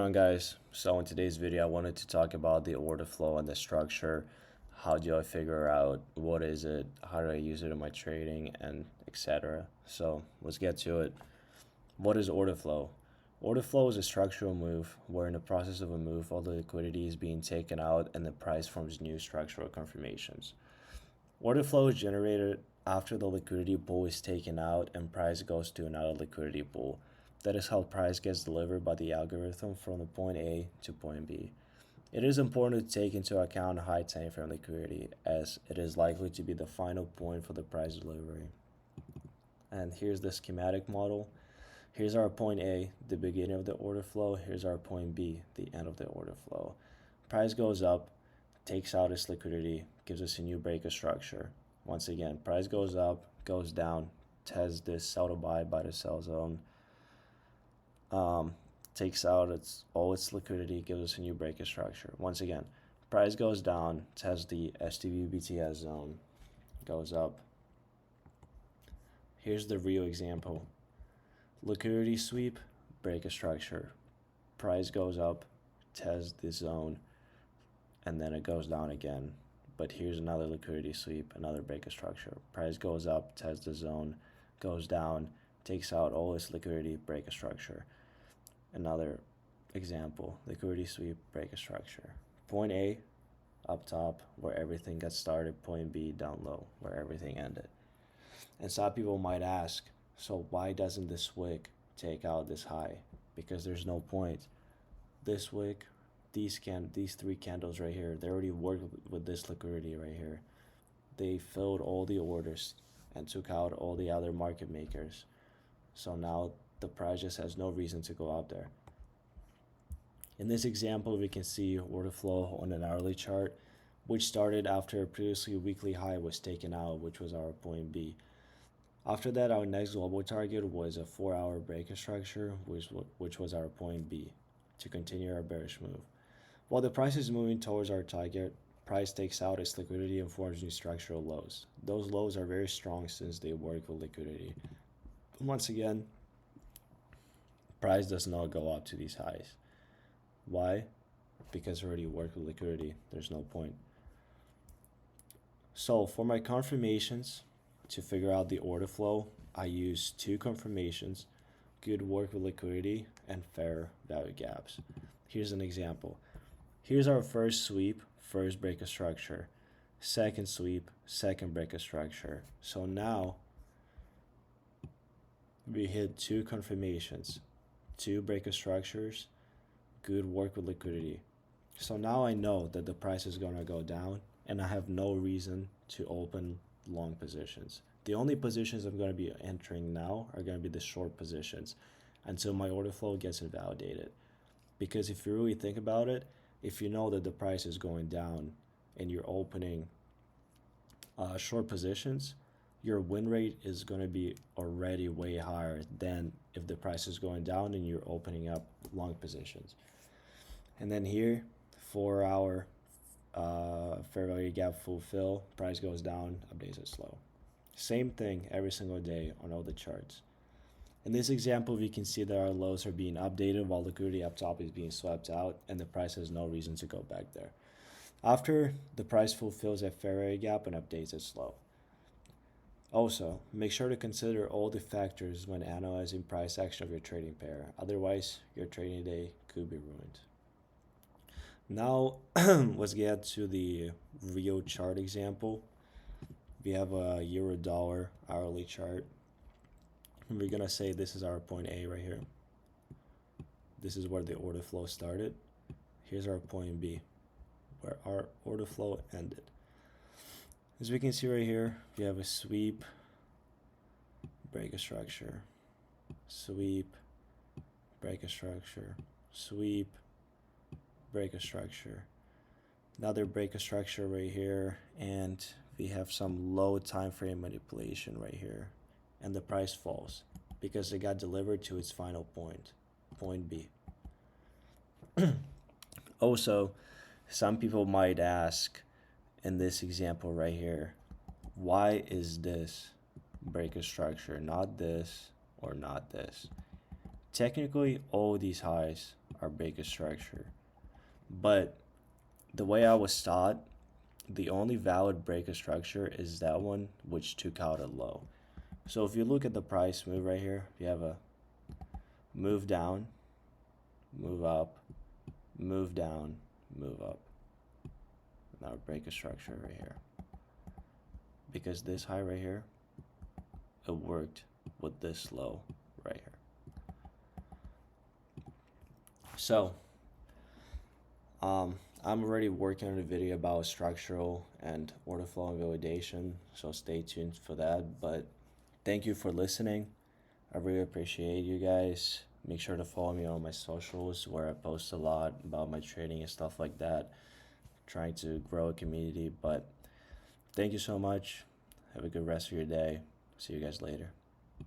On guys, so in today's video I wanted to talk about the order flow and the structure. How do I figure out what is it, how do I use it in my trading, and etc. So let's get to it. What is order flow? Order flow is a structural move where in the process of a move all the liquidity is being taken out and the price forms new structural confirmations. Order flow is generated after the liquidity pool is taken out and price goes to another liquidity pool. That is how price gets delivered by the algorithm from the point A to point B. It is important to take into account high time frame liquidity as it is likely to be the final point for the price delivery. And here's the schematic model. Here's our point A, the beginning of the order flow. Here's our point B, the end of the order flow. Price goes up, takes out its liquidity, gives us a new breaker structure. Once again, price goes up, goes down, tests this sell to buy by the sell zone, takes out all its liquidity, gives us a new breaker structure. Once again, price goes down, tests the STV BTS zone, goes up. Here's the real example. Liquidity sweep, breaker structure. Price goes up, tests the zone, and then it goes down again. But here's another liquidity sweep, another breaker structure. Price goes up, tests the zone, goes down, takes out all its liquidity, breaker structure. Another example, liquidity sweep, breaker structure. Point A, up top, where everything got started. Point B, down low, where everything ended. And some people might ask, so why doesn't this wick take out this high? Because there's no point. This wick, these three candles right here, they already worked with this liquidity right here. They filled all the orders and took out all the other market makers. So now the price just has no reason to go out there. In this example, we can see order flow on an hourly chart, which started after a previously weekly high was taken out, which was our point B. After that, our next global target was a 4-hour breaker structure, which was our point B, to continue our bearish move. While the price is moving towards our target, price takes out its liquidity and forms new structural lows. Those lows are very strong since they work with liquidity. Once again, price does not go up to these highs. Why? Because it already worked with liquidity. There's no point. So for my confirmations, to figure out the order flow, I use two confirmations, good work with liquidity, and fair value gaps. Here's an example. Here's our first sweep, first breaker structure. Second sweep, second breaker structure. So now we hit two confirmations, two breaker structures, good work with liquidity. So now I know that the price is going to go down and I have no reason to open long positions. The only positions I'm going to be entering now are going to be the short positions until my order flow gets invalidated. Because if you really think about it, if you know that the price is going down and you're opening short positions, your win rate is going to be already way higher than if the price is going down and you're opening up long positions. And then here, 4-hour fair value gap fulfill, price goes down, updates it slow. Same thing every single day on all the charts. In this example, we can see that our lows are being updated while liquidity up top is being swept out and the price has no reason to go back there. After, the price fulfills a fair value gap and updates it slow. Also, make sure to consider all the factors when analyzing price action of your trading pair. Otherwise, your trading day could be ruined. Now, let's get to the real chart example. We have a euro dollar hourly chart. We're going to say this is our point A right here. This is where the order flow started. Here's our point B, where our order flow ended. As we can see right here, we have a sweep, breaker structure, sweep, breaker structure, sweep, breaker structure, another breaker structure right here, and we have some low time frame manipulation right here, and the price falls because it got delivered to its final point, point B. Also, some people might ask, in this example right here, why is this breaker structure not this or not this? Technically, all these highs our breaker structure. But the way I was taught, the only valid breaker structure is that one which took out a low. So if you look at the price move right here, you have a move down, move up, move down, move up. Now breaker structure right here. Because this high right here, it worked with this low right here. So I'm already working on a video about structural and order flow and validation, so stay tuned for that. But thank you for listening. I really appreciate you guys. Make sure to follow me on my socials where I post a lot about my trading and stuff like that. Trying to grow a community. But thank you so much. Have a good rest of your day. See you guys later.